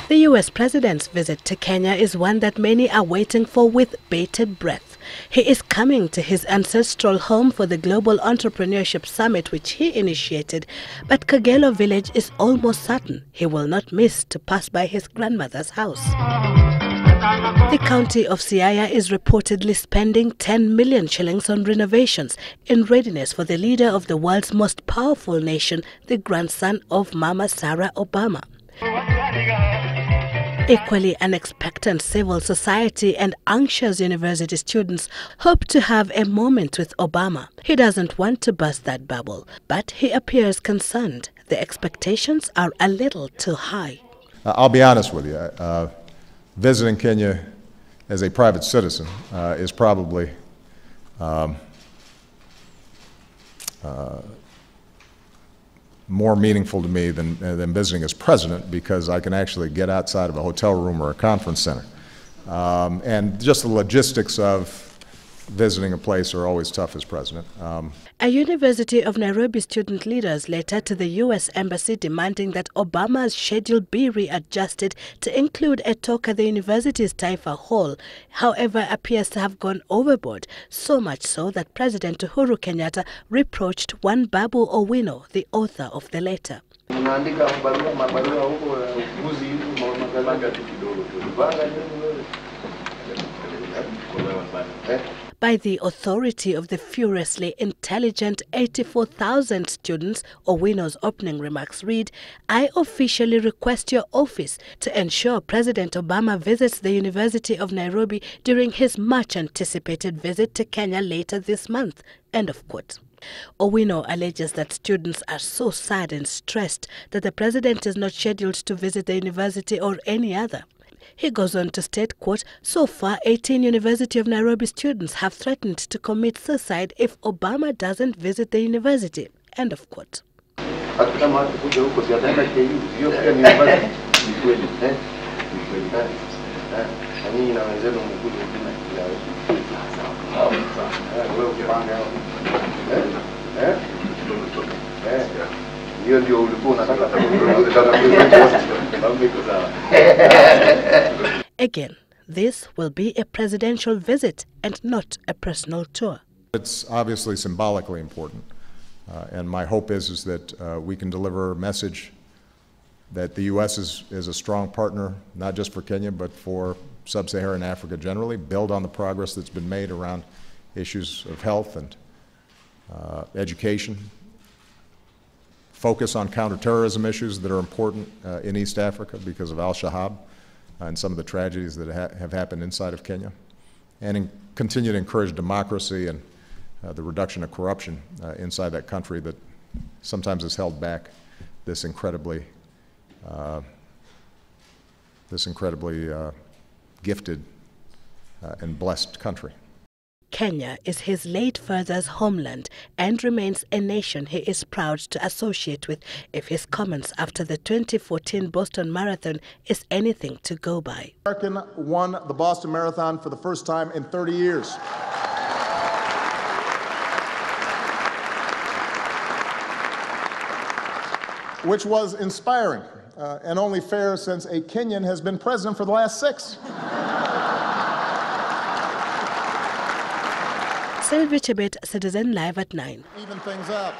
The U.S. president's visit to Kenya is one that many are waiting for with bated breath. He is coming to his ancestral home for the Global Entrepreneurship Summit, which he initiated, but Kagelo village is almost certain he will not miss to pass by his grandmother's house. The county of Siaya is reportedly spending 10 million shillings on renovations in readiness for the leader of the world's most powerful nation, the grandson of Mama Sarah Obama. Equally unexpectant, civil society and anxious university students hope to have a moment with Obama. He doesn't want to burst that bubble, but he appears concerned. The expectations are a little too high. I'll be honest with you. Visiting Kenya as a private citizen is probably more meaningful to me than visiting as president, because I can actually get outside of a hotel room or a conference center. And just the logistics of visiting a place are always tough as president. A University of Nairobi student leader's letter to the U.S. Embassy demanding that Obama's schedule be readjusted to include a talk at the university's Taifa Hall, however, appears to have gone overboard, so much so that President Uhuru Kenyatta reproached one Babu Owino, the author of the letter. By the authority of the furiously intelligent 84,000 students, Owino's opening remarks read, "I officially request your office to ensure President Obama visits the University of Nairobi during his much-anticipated visit to Kenya later this month." End of quote. Owino alleges that students are so sad and stressed that the president is not scheduled to visit the university or any other. He goes on to state, quote, "So far, 18 University of Nairobi students have threatened to commit suicide if Obama doesn't visit the university." End of quote. Again, this will be a presidential visit and not a personal tour. It's obviously symbolically important, and my hope is that we can deliver a message that the U.S. is a strong partner, not just for Kenya, but for sub-Saharan Africa generally, build on the progress that's been made around issues of health and education, focus on counterterrorism issues that are important in East Africa because of Al-Shabaab and some of the tragedies that have happened inside of Kenya, and continue to encourage democracy and the reduction of corruption inside that country that sometimes has held back this incredibly gifted and blessed country. Kenya is his late father's homeland and remains a nation he is proud to associate with if his comments after the 2014 Boston Marathon is anything to go by. American won the Boston Marathon for the first time in 30 years. Which was inspiring and only fair since a Kenyan has been president for the last 6. Sylvie Chebet, Citizen Live at 9. Even things up.